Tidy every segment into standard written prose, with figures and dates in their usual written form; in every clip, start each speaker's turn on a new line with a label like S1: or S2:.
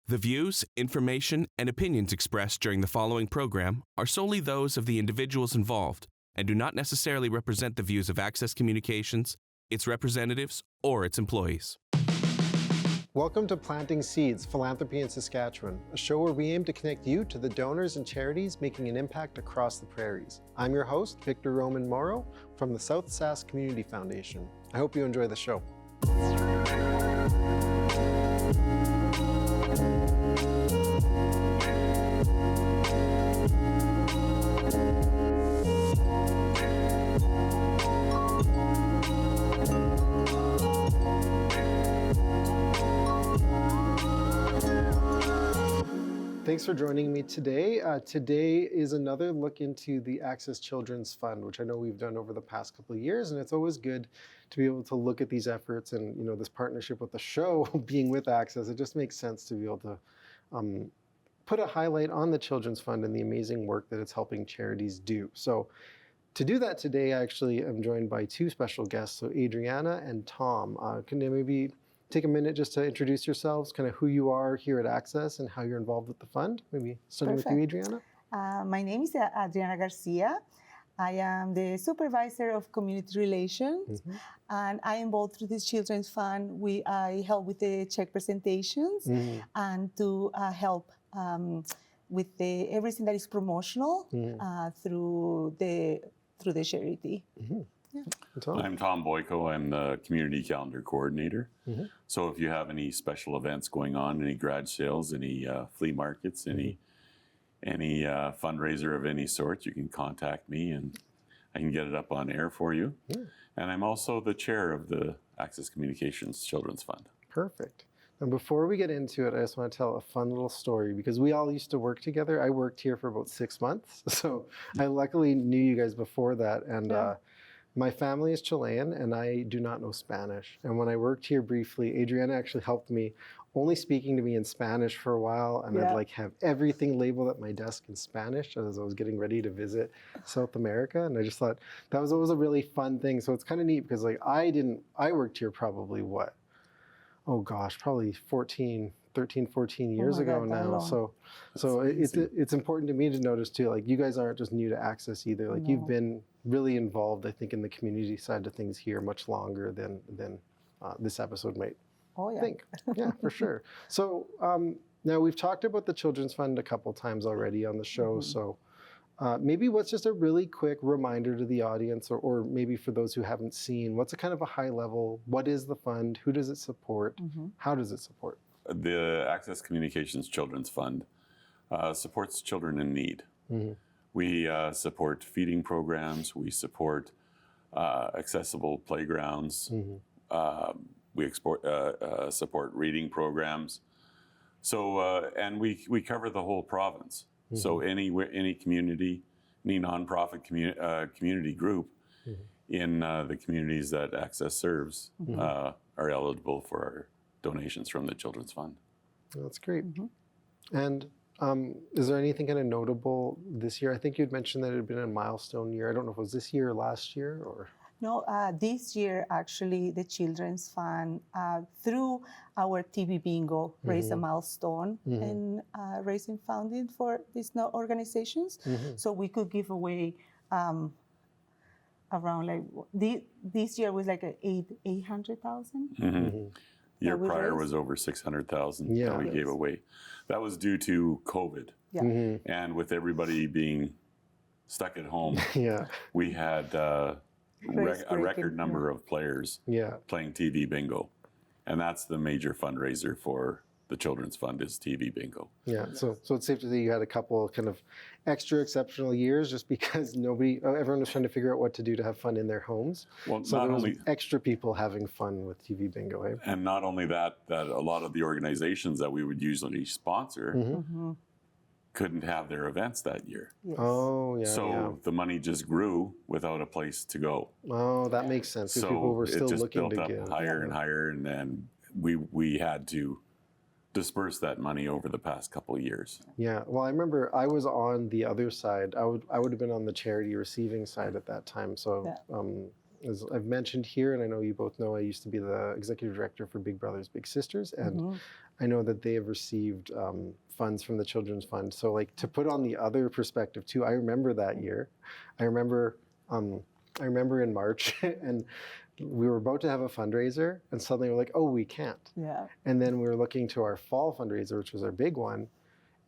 S1: The views, information, and opinions expressed during the following program are solely those of the individuals involved and do not necessarily represent the views of Access Communications, its representatives, or its employees.
S2: Welcome to Planting Seeds, Philanthropy in Saskatchewan, a show where we aim to connect you to the donors and charities making an impact across the prairies. I'm your host, Victor Roman Morrow, from the South Sask Community Foundation. I hope you enjoy the show. Thanks for joining me today. Today is another look into the Access Children's Fund, which I know we've done over the past couple of years, and it's always good to be able to look at these efforts and this partnership with the show being with Access. It just makes sense to be able to put a highlight on the Children's Fund and the amazing work that it's helping charities do. So to do that today, I actually am joined by two special guests, so Adriana and Tom. Can they maybe take a minute just to introduce yourselves, kind of who you are here at Access and how you're involved with the fund? Maybe starting with you, Adriana.
S3: My name is Adriana Garcia. I am the supervisor of community relations, and I am involved through this children's fund. I help with the check presentations and to help with everything that is promotional through the charity.
S4: Yeah. I'm Tom Boyko. I'm the community calendar coordinator. So if you have any special events going on, any garage sales, any flea markets, any fundraiser of any sort, you can contact me and I can get it up on air for you. And I'm also the chair of the Access Communications Children's Fund.
S2: Perfect. And before we get into it, I just want to tell a fun little story because we all used to work together. I worked here for about 6 months. So I luckily knew you guys before that. And my family is Chilean and I do not know Spanish. And when I worked here briefly, Adriana actually helped me, only speaking to me in Spanish for a while. And I'd have everything labeled at my desk in Spanish as I was getting ready to visit South America. And I just thought that was always a really fun thing. So it's kind of neat because I worked here probably probably 13, 14 years ago now. So it's important to me to notice too, you guys aren't just new to Access either. You've been really involved, I think, in the community side of things here much longer than this episode might think. Yeah, for sure. So now we've talked about the Children's Fund a couple times already on the show. So maybe what's just a really quick reminder to the audience, or maybe for those who haven't seen, what's a kind of a high level, what is the fund, who does it support, how does it support?
S4: The Access Communications Children's Fund supports children in need. We support feeding programs, we support accessible playgrounds, we support reading programs. So, and we cover the whole province. So any community, any nonprofit community group in the communities that Access serves are eligible for our donations from the Children's Fund.
S2: That's great. And is there anything kind of notable this year? I think you'd mentioned that it had been a milestone year. I don't know if it was this year or last year or...
S3: No, this year, actually, the Children's Fund, through our TV Bingo, raised a milestone in raising funding for these organizations. So we could give away around, this year was 800,000.
S4: Year prior was over 600,000 that we gave away. That was due to COVID. And with everybody being stuck at home, we had a record number of players playing TV bingo. And that's the major fundraiser for the Children's Fund is TV bingo.
S2: So it's safe to say you had a couple kind of extra exceptional years just because everyone was trying to figure out what to do to have fun in their homes.
S4: Well,
S2: so there was extra people having fun with TV bingo, eh?
S4: And not only that a lot of the organizations that we would usually sponsor couldn't have their events that year. So the money just grew without a place to go.
S2: Oh, that makes sense.
S4: So
S2: people were still
S4: it just
S2: looking
S4: built
S2: to
S4: up
S2: give.
S4: higher and higher, and then we had to disperse that money over the past couple of years.
S2: Yeah, well, I remember I was on the other side. I would have been on the charity receiving side at that time. So as I've mentioned here, and I know you both know, I used to be the executive director for Big Brothers Big Sisters, and I know that they have received funds from the Children's Fund. So like to put on the other perspective too, I remember that year. I remember in March, and we were about to have a fundraiser, and suddenly we're like, oh, we can't.
S3: Yeah.
S2: And then we were looking to our fall fundraiser, which was our big one.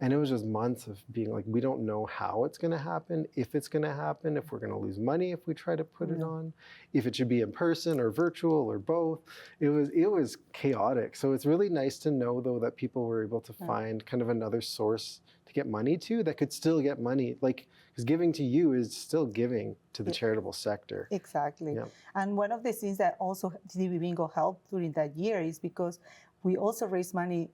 S2: And it was just months of being like, we don't know how it's going to happen, if it's going to happen, if we're going to lose money if we try to put it on, if it should be in person or virtual or both. It was chaotic. So it's really nice to know, though, that people were able to find kind of another source to get money to that could still get money. Like, because giving to you is still giving to the charitable sector.
S3: Exactly.
S2: Yeah.
S3: And one of the things that also TV Bingo helped during that year is because we also raised money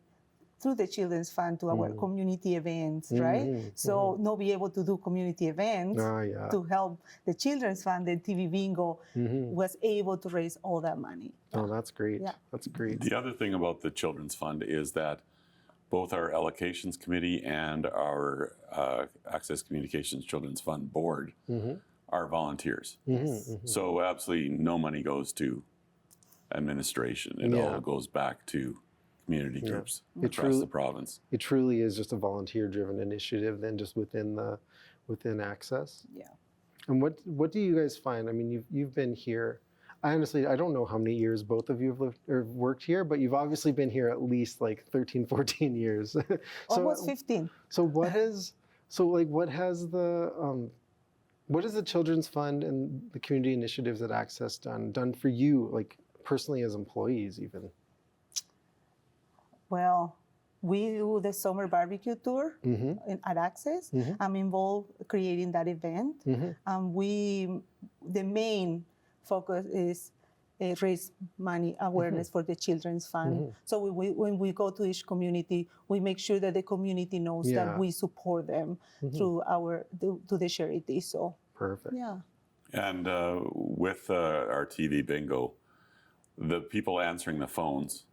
S3: through the Children's Fund to our community events, right? So not be able to do community events to help the Children's Fund, the TV Bingo was able to raise all that money.
S2: Oh, that's great.
S3: Yeah.
S2: That's great.
S4: The other thing about the Children's Fund is that both our allocations committee and our Access Communications Children's Fund board are volunteers. So absolutely no money goes to administration. It all goes back to community groups across the province.
S2: It truly is just a volunteer-driven initiative then just within Access.
S3: Yeah.
S2: And what do you guys find? I mean, you've been here. I don't know how many years both of you have lived or worked here, but you've obviously been here at least like 13, 14 years.
S3: Almost 15.
S2: So what has the Children's Fund and the community initiatives at Access done for you, like personally as employees even?
S3: Well, we do the summer barbecue tour at Access. I'm involved creating that event. The main focus is raise money awareness for the Children's Fund. So when we go to each community, we make sure that the community knows that we support them through to the charity. So
S2: perfect.
S3: Yeah.
S4: And with our TV Bingo, the people answering the phones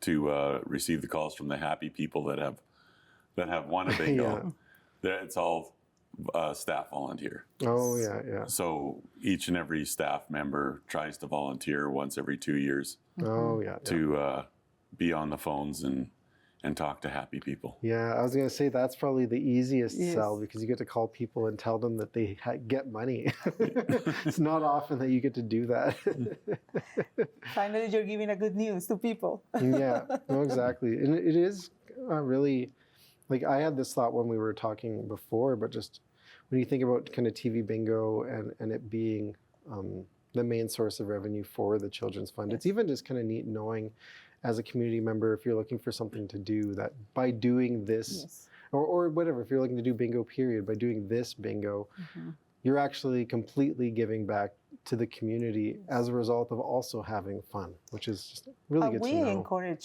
S4: to receive the calls from the happy people that have won a bingo. It's all staff volunteer.
S2: Oh yeah.
S4: So each and every staff member tries to volunteer once every 2 years. To be on the phones and talk to happy people.
S2: Yeah, I was going to say that's probably the easiest sell because you get to call people and tell them that they get money. It's not often that you get to do that.
S3: Finally, you're giving a good news to people.
S2: Yeah, no, exactly. And it is really, like I had this thought when we were talking before, but just when you think about kind of TV Bingo and it being the main source of revenue for the Children's Fund, it's even just kind of neat knowing as a community member, if you're looking for something to do, that by doing this, or whatever, if you're looking to do bingo period, by doing this bingo, you're actually completely giving back to the community as a result of also having fun, which is just really good to know.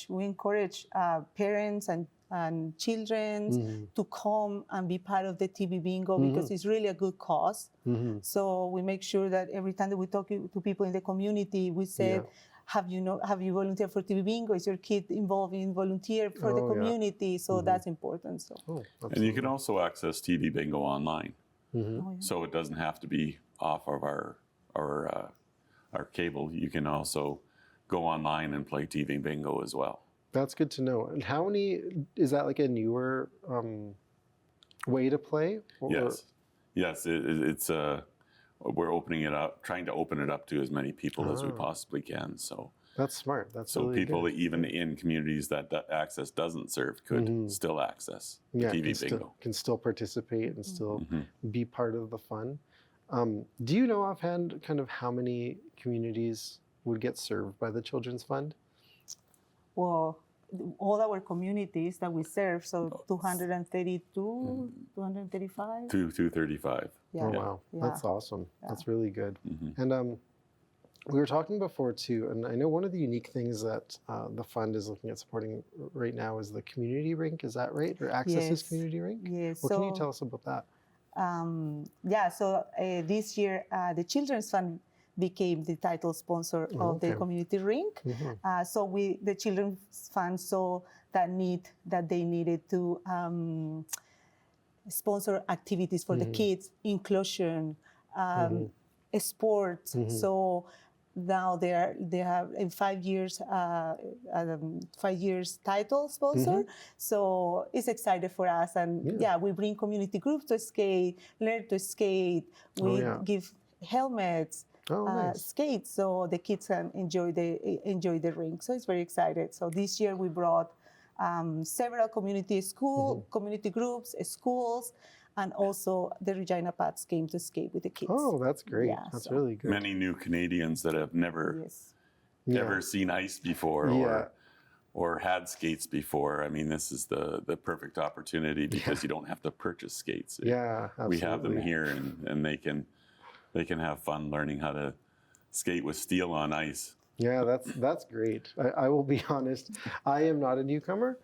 S3: We encourage parents and children to come and be part of the TV Bingo because it's really a good cause. So we make sure that every time that we talk to people in the community, we say, have you volunteered for TV Bingo? Is your kid involved in volunteer for the community? So that's important. So.
S4: And you can also access TV Bingo online. So it doesn't have to be off of our cable. You can also go online and play TV Bingo as well.
S2: That's good to know. And how many, is that like a newer way to play? Or?
S4: Yes, it's we're opening it up, trying to open it up to as many people as we possibly can. So
S2: that's smart. That's
S4: so
S2: really
S4: people
S2: good.
S4: Even in communities that Access doesn't serve could still access TV Bingo.
S2: Can still participate and still be part of the fun. Do you know offhand kind of how many communities would get served by the Children's Fund?
S3: Well, all our communities that we serve, so 232, 235?
S4: 235.
S3: Yeah.
S2: Oh, wow.
S3: Yeah.
S2: That's awesome. Yeah. That's really good. And we were talking before, too, and I know one of the unique things that the fund is looking at supporting right now is the community rink. Is that right? Or Access's community rink?
S3: Yes.
S2: What can you tell us about that?
S3: So this year, the Children's Fund became the title sponsor of the community rink. So the Children's Fund saw that need that they needed to sponsor activities for the kids, inclusion, sports. So now they have in 5 years 5 years title sponsor. So it's excited for us, and we bring community groups to skate, learn to skate. We give helmets.
S2: Nice.
S3: Skates, so the kids can enjoy the rink. So it's very excited. So this year we brought several community groups, schools, and also the Regina Pats came to skate with the kids.
S2: Oh, that's great. That's really good.
S4: Many new Canadians that have never seen ice before or had skates before. I mean, this is the perfect opportunity because you don't have to purchase skates.
S2: Yeah, absolutely.
S4: We have them here, and they can have fun learning how to skate with steel on ice.
S2: Yeah, that's great. I will be honest, I am not a newcomer,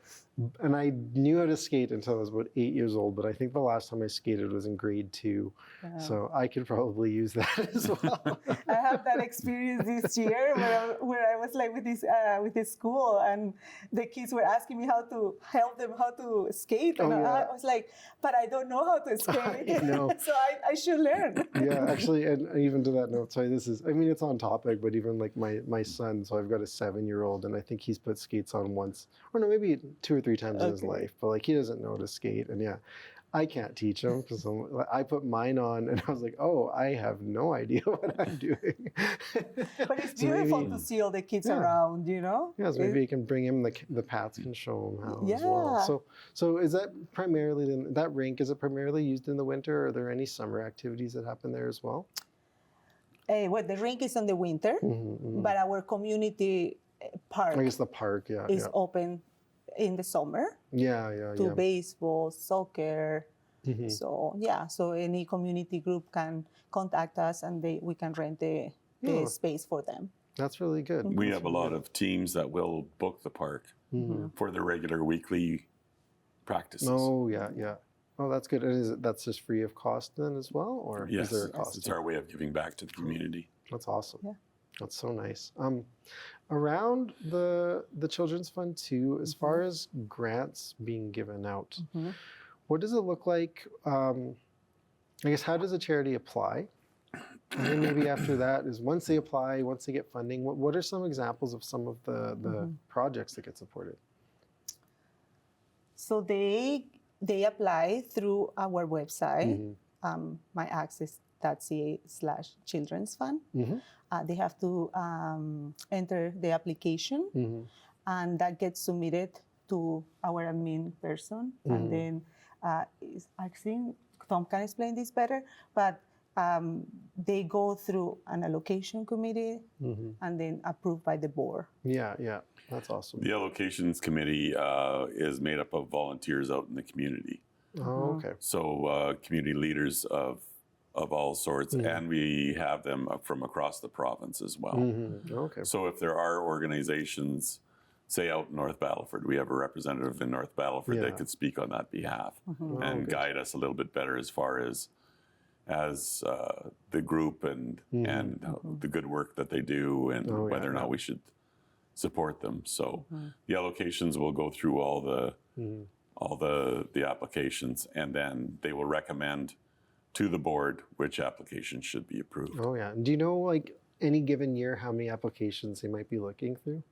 S2: and I knew how to skate until I was about 8 years old, but I think the last time I skated was in grade 2. Wow. So I could probably use that as well.
S3: I have that experience this year where I was like with this school, and the kids were asking me how to help them how to skate, and I was like, but I don't know how to skate. So I should learn.
S2: Yeah, actually, and even to that note, sorry, it's on topic, but even like my son, so I've got a 7-year-old, and I think he's put skates on once, or no, maybe 2 or 3 times in his life, but like he doesn't know to skate, and I can't teach him because I put mine on, and I was like, oh, I have no idea what I'm doing.
S3: But it's beautiful to see all the kids around,
S2: Yeah, so maybe you can bring him, the Pats can show him how as well. So is that primarily, that rink, is it primarily used in the winter? Are there any summer activities that happen there as well?
S3: Well, the rink is in the winter, but our community park,
S2: I guess the park,
S3: is open in the summer. To baseball, soccer. So any community group can contact us, and we can rent the space for them.
S2: That's really good.
S4: We have a lot of teams that will book the park for the regular weekly practices.
S2: Oh, yeah. Oh, that's good. And that's just free of cost then as well? Or
S4: yes,
S2: is there a cost?
S4: It's our way of giving back to the community.
S2: That's awesome.
S3: Yeah.
S2: That's so nice. Around the Children's Fund too, as far as grants being given out, what does it look like? I guess, how does a charity apply? And then maybe after that is once they apply, once they get funding, what are some examples of some of the projects that get supported?
S3: So they apply through our website, myaccess.ca/children's fund. They have to enter the application, and that gets submitted to our admin person. And then I think Tom can explain this better, but they go through an allocation committee and then approved by the board.
S2: Yeah. That's awesome.
S4: The allocations committee is made up of volunteers out in the community.
S2: Oh, okay.
S4: So community leaders of all sorts, and we have them from across the province as well.
S2: Okay.
S4: So if there are organizations, say out in North Battleford, we have a representative in North Battleford that could speak on that behalf and guide us a little bit better as far as the group and the good work that they do, and whether or not we should support them. So the allocations will go through all the applications, and then they will recommend to the board which applications should be approved.
S2: Oh yeah. Do you know, like, any given year how many applications they might be looking through?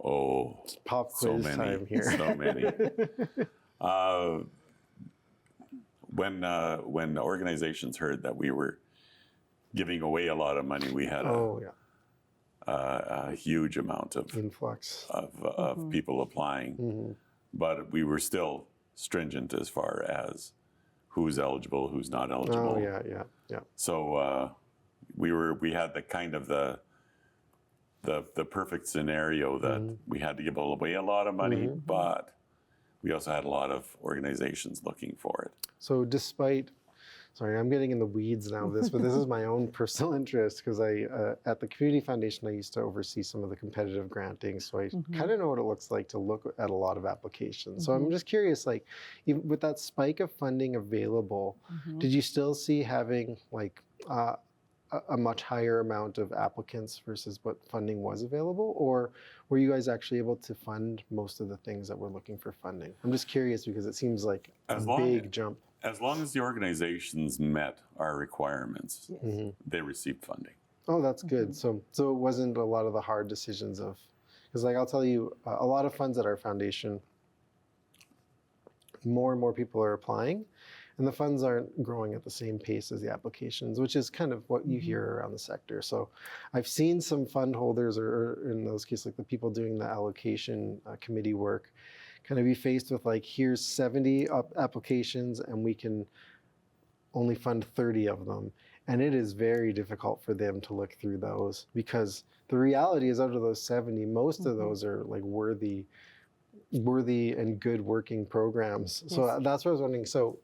S4: Oh,
S2: it's pop quiz time here.
S4: So many. When organizations heard that we were giving away a lot of money, we had a huge amount of
S2: influx
S4: of people applying, but we were still stringent as far as who's eligible, who's not eligible.
S2: Oh yeah.
S4: So we had the kind of the perfect scenario that we had to give away a lot of money, but we also had a lot of organizations looking for it.
S2: So sorry, I'm getting in the weeds now of this, but this is my own personal interest, because at the Community Foundation, I used to oversee some of the competitive granting, so I kind of know what it looks like to look at a lot of applications. So I'm just curious, like, even with that spike of funding available, did you still see having like a much higher amount of applicants versus what funding was available, or were you guys actually able to fund most of the things that were looking for funding? I'm just curious because it seems like a big jump.
S4: As long as the organizations met our requirements, they received funding.
S2: Oh, that's good. So it wasn't a lot of the hard decisions of, because like I'll tell you, a lot of funds at our foundation, more and more people are applying, and the funds aren't growing at the same pace as the applications, which is kind of what you hear around the sector. So I've seen some fund holders, or in those cases, like the people doing the allocation committee work, kind of be faced with like, here's 70 applications and we can only fund 30 of them. And it is very difficult for them to look through those, because the reality is out of those 70, most of those are like worthy and good working programs.
S3: Yes.
S2: So that's what I was wondering. So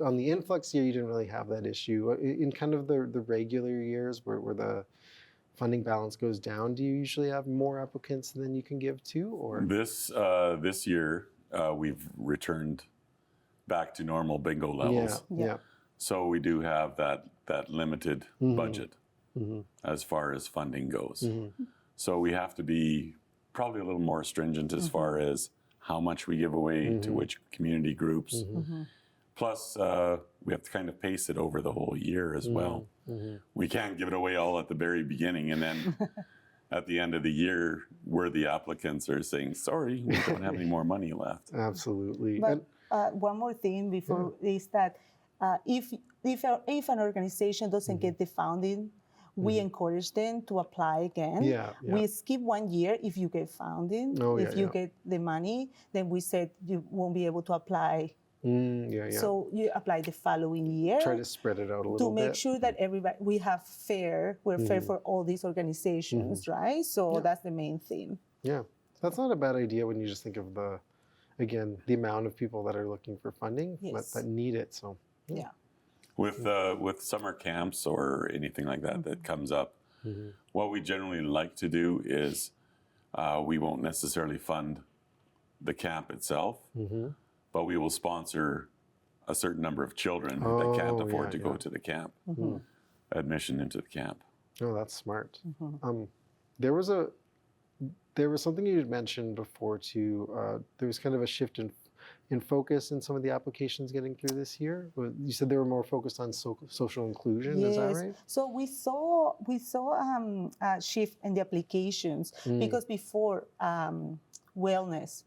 S2: on the influx year, you didn't really have that issue. In kind of the regular years where the funding balance goes down, do you usually have more applicants than you can give to? Or
S4: this year, we've returned back to normal bingo levels.
S2: Yeah.
S4: So we do have that limited budget as far as funding goes. So we have to be probably a little more stringent as far as how much we give away to which community groups. Plus, we have to kind of pace it over the whole year as well. We can't give it away all at the very beginning, and then at the end of the year, where the applicants are saying, sorry, we don't have any more money left.
S2: Absolutely.
S3: But one more thing before is that if an organization doesn't get the funding, we encourage them to apply again. We skip 1 year if you get funding. If you get the money, then we said you won't be able to apply. So you apply the following year.
S2: Try to spread it out a little bit.
S3: To make sure that we're fair for all these organizations, right? So that's the main thing.
S2: Yeah, that's not a bad idea when you just think of the amount of people that are looking for funding that need it. So
S3: yeah.
S4: With summer camps or anything like that comes up, what we generally like to do is we won't necessarily fund the camp itself, but we will sponsor a certain number of children that can't afford to go to the camp, admission into the camp.
S2: Oh, that's smart. There was something you had mentioned before too. There was kind of a shift in focus in some of the applications getting through this year. You said they were more focused on social inclusion. Is that right?
S3: So we saw a shift in the applications because before wellness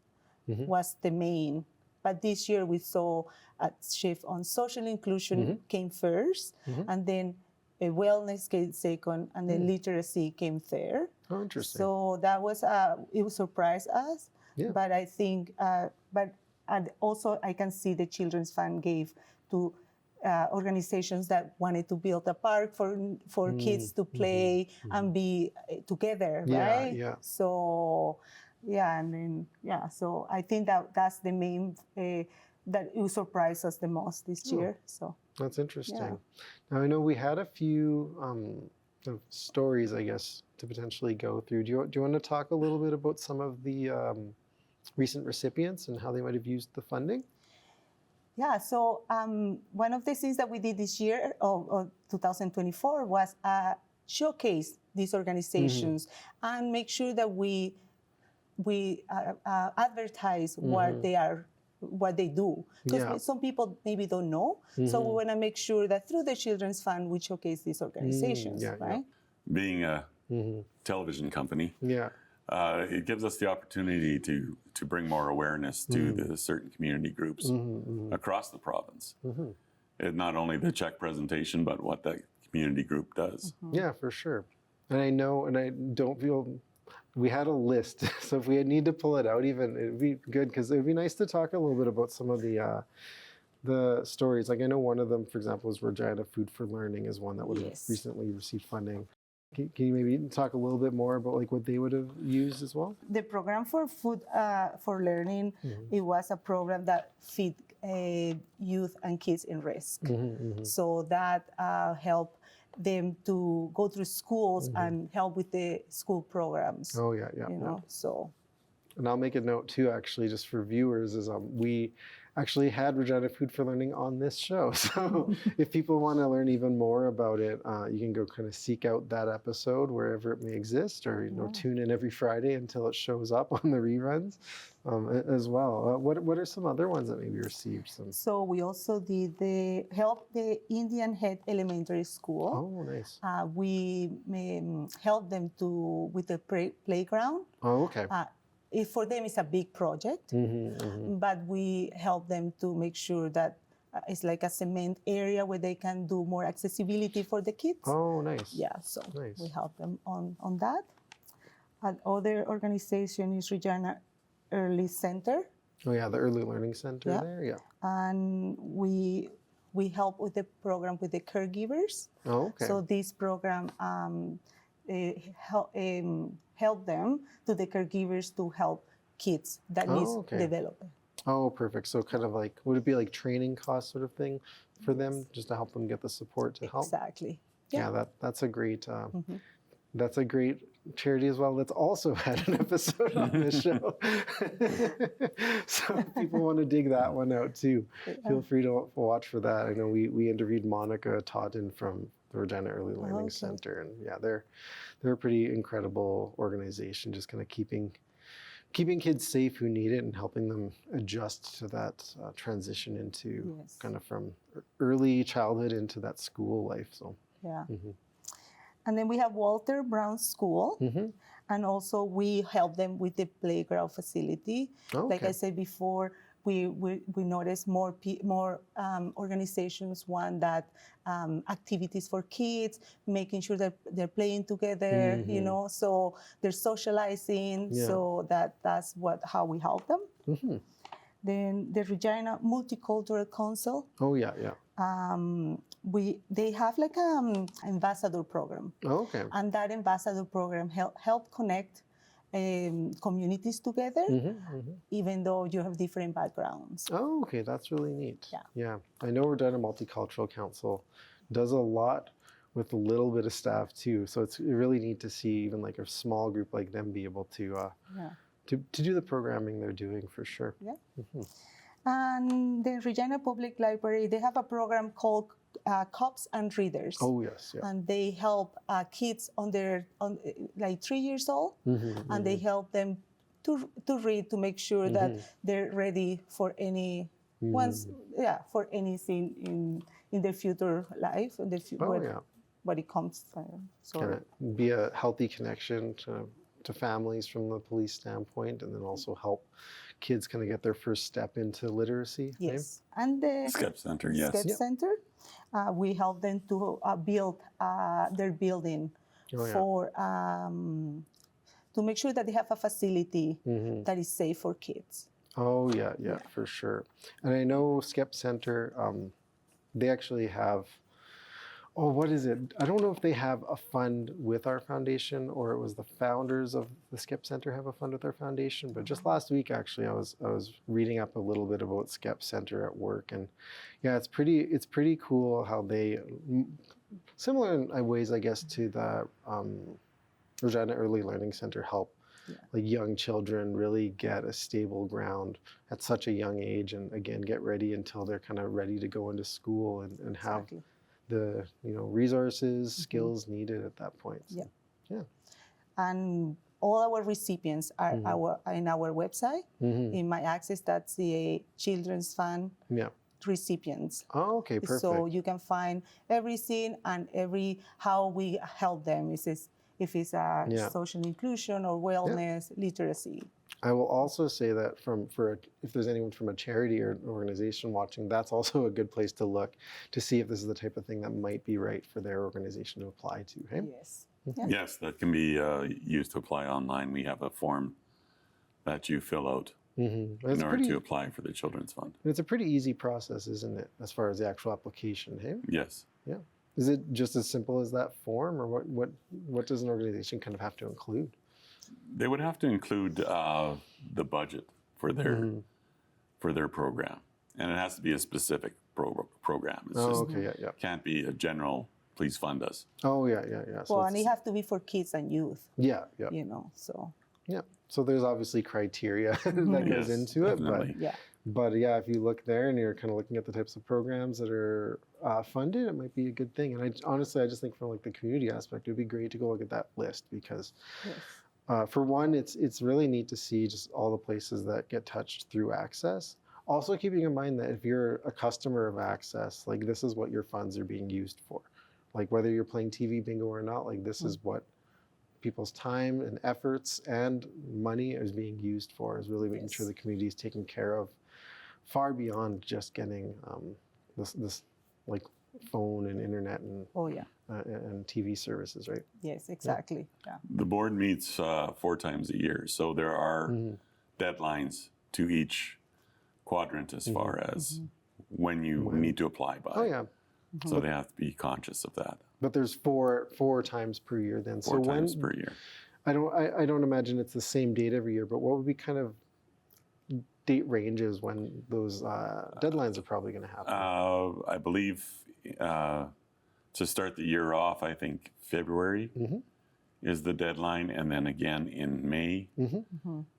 S3: was the main, but this year we saw a shift on social inclusion came first, and then wellness came second, and then literacy came third.
S2: Oh, interesting.
S3: So that was it surprised us, but I think and also I can see the Children's Fund gave to organizations that wanted to build a park for kids to play and be together, right?
S2: Yeah.
S3: So so I think that's the main that it surprised us the most this year. So
S2: that's interesting. Now I know we had a few stories, I guess, to potentially go through. Do you want to talk a little bit about some of the recent recipients and how they might have used the funding?
S3: Yeah, so one of the things that we did this year, 2024, was showcase these organizations and make sure that we advertise what they do. Because some people maybe don't know. So we want to make sure that through the Children's Fund, we showcase these organizations, right?
S4: Being a television company, it gives us the opportunity to bring more awareness to the certain community groups across the province. And not only the check presentation, but what that community group does.
S2: Yeah, for sure. And I know, and I don't feel, we had a list, so if we need to pull it out even, it'd be good, because it'd be nice to talk a little bit about some of the stories. Like I know one of them, for example, is Regina Food for Learning is one that would have recently received funding. Can you maybe talk a little bit more about like what they would have used as well?
S3: The program for Food for Learning, it was a program that feed youth and kids in risk. So that helped them to go through schools and help with the school programs.
S2: You know,
S3: so.
S2: And I'll make a note too, actually, just for viewers, is we actually had Regina Food for Learning on this show. So if people want to learn even more about it, you can go kind of seek out that episode wherever it may exist, or tune in every Friday until it shows up on the reruns as well. What are some other ones that maybe received some?
S3: So we also did help the Indian Head Elementary School.
S2: Oh, nice.
S3: We help them with the playground.
S2: Oh, okay.
S3: For them, it's a big project, but we help them to make sure that it's like a cement area where they can do more accessibility for the kids.
S2: Oh, nice.
S3: Yeah, so
S2: nice.
S3: We help them on that. And other organization is Regina Early Center.
S2: Oh yeah, the Early Learning Center there, yeah.
S3: And we help with the program with the caregivers.
S2: Oh, okay.
S3: So this program help them to the caregivers to help kids that needs development.
S2: Oh, perfect. So kind of like, would it be like training cost sort of thing for them, just to help them get the support to help?
S3: Exactly.
S2: Yeah, that's a great that's a great charity as well. That's also had an episode on this show. So if people want to dig that one out too, feel free to watch for that. I know we interviewed Monica Totten from the Regina Early Learning Center, and yeah, they're a pretty incredible organization, just kind of keeping kids safe who need it and helping them adjust to that transition into kind of from early childhood into that school life. So
S3: yeah. And then we have Walter Brown School, and also we help them with the playground facility. Like I said before, we notice more organizations want that activities for kids, making sure that they're playing together, so they're socializing. Yeah. So that's how we help them. Then the Regina Multicultural Council.
S2: Oh yeah, yeah.
S3: They have like ambassador program.
S2: Oh, okay.
S3: And that ambassador program help connect communities together, even though you have different backgrounds.
S2: Oh, okay, that's really neat.
S3: Yeah.
S2: Yeah, I know Regina Multicultural Council does a lot with a little bit of staff too. So it's really neat to see even like a small group like them be able to do the programming they're doing for sure. Yeah.
S3: And the Regina Public Library, they have a program called Cops and Readers.
S2: Oh yes, yeah.
S3: And they help kids on like 3 years old, and they help them to read, to make sure that they're ready for any for anything in their future life, in the what it comes.
S2: Can it be a healthy connection to families from the police standpoint, and then also help kids kind of get their first step into literacy?
S3: Yes, right? And the
S4: SCEP Center, yes.
S3: SCEP Center, we help them to build their building for to make sure that they have a facility that is safe for kids.
S2: Oh yeah, for sure. And I know SCEP Center, they actually have. Oh, what is it? I don't know if they have a fund with our foundation, or it was the founders of the SCEP Center have a fund with our foundation. But just last week, actually, I was reading up a little bit about SCEP Center at work, and yeah, it's pretty cool how they, similar in ways, I guess, to the Regina Early Learning Center, help like young children really get a stable ground at such a young age, and again get ready until they're kind of ready to go into school and have the resources, skills needed at that point. So, yeah.
S3: And all our recipients are in our website. In My Access, that's the Children's Fund recipients.
S2: Oh, okay, perfect.
S3: So you can find everything and how we help them. If it's social inclusion or wellness, literacy.
S2: I will also say that if there's anyone from a charity or an organization watching, that's also a good place to look to see if this is the type of thing that might be right for their organization to apply to. Hey?
S3: Yes.
S4: Yes, that can be used to apply online. We have a form that you fill out in order to apply for the Children's Fund.
S2: It's a pretty easy process, isn't it, as far as the actual application? Hey?
S4: Yes.
S2: Yeah. Is it just as simple as that form, or what does an organization kind of have to include?
S4: They would have to include the budget for their program, and it has to be a specific program. It's can't be a general. Please fund us.
S2: Oh yeah.
S3: So and it have to be for kids and youth.
S2: Yeah.
S3: So.
S2: Yeah. So there's obviously criteria that goes
S4: Yes,
S2: into it,
S4: definitely.
S3: Yeah.
S2: but yeah, if you look there and you're kind of looking at the types of programs that are funded, it might be a good thing. And honestly, I just think from like the community aspect, it'd be great to go look at that list because
S3: Yes.
S2: for one, it's really neat to see just all the places that get touched through Access. Also keeping in mind that if you're a customer of Access, like this is what your funds are being used for. Like whether you're playing TV bingo or not, like this is what people's time and efforts and money is being used for, is really making sure the community is taken care of far beyond just getting this like phone and internet and
S3: Oh, yeah.
S2: and TV services, right?
S3: Yes, exactly. Yeah.
S4: The board meets 4 times a year, so there are deadlines to each quadrant as far as when you need to apply by.
S2: Oh yeah,
S4: So they have to be conscious of that.
S2: but there's four times per year then.
S4: 4 times per year.
S2: I don't imagine it's the same date every year, but what would be kind of date ranges when those deadlines are probably going to happen?
S4: I believe to start the year off, I think February is the deadline, and then again in May,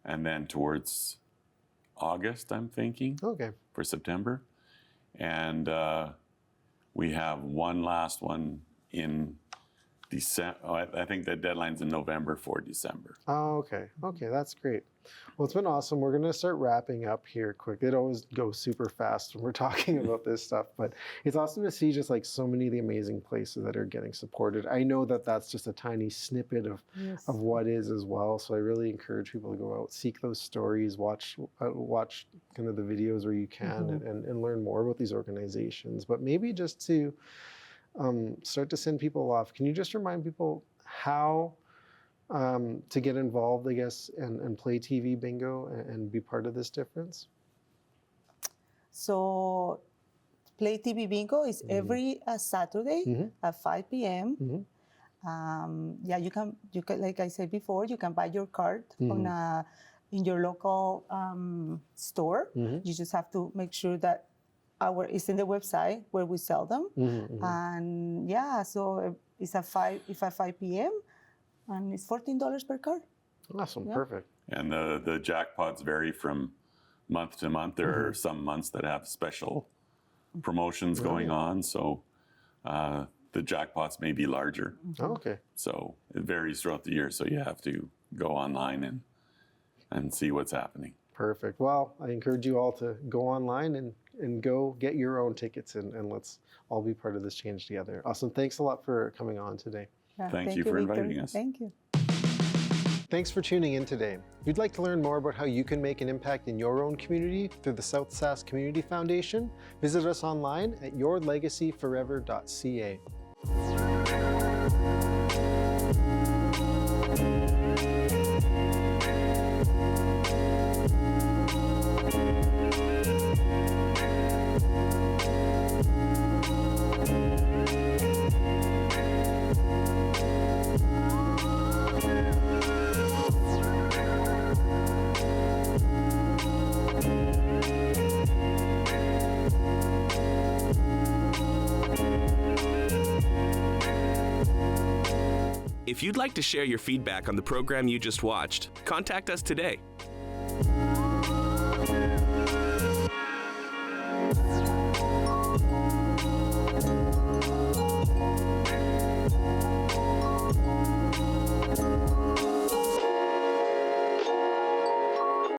S4: and then towards August, I'm thinking,
S2: Okay.
S4: for September. And we have one last one in December. I think the deadline's in November for December.
S2: Oh, okay. Okay, that's great. Well, it's been awesome. We're going to start wrapping up here quick. It always goes super fast when we're talking about this stuff, but it's awesome to see just like so many of the amazing places that are getting supported. I know that that's just a tiny snippet of what is as well. So I really encourage people to go out, seek those stories, watch kind of the videos where you can and learn more about these organizations. But maybe just to start to send people off, can you just remind people how to get involved, I guess, and play TV bingo and be part of this difference?
S3: So, Play TV Bingo is every Saturday at 5 p.m. Yeah, you can, like I said before, you can buy your card in your local store. You just have to make sure that it's in the website where we sell them. And yeah, so it's at 5 p.m. and it's $14 per card.
S2: Awesome,
S3: Yeah.
S2: perfect.
S4: And the jackpots vary from month to month. There are some months that have special promotions going on, so the jackpots may be larger.
S2: Oh, okay.
S4: So it varies throughout the year, so you have to go online and see what's happening.
S2: Perfect. Well, I encourage you all to go online and go get your own tickets and let's all be part of this change together. Awesome. Thanks a lot for coming on today.
S3: Yeah,
S4: Thank you for
S3: Victor.
S4: inviting us.
S3: Thank you.
S2: Thanks for tuning in today. If you'd like to learn more about how you can make an impact in your own community through the South Sask Community Foundation, visit us online at yourlegacyforever.ca.
S1: If you'd like to share your feedback on the program you just watched, contact us today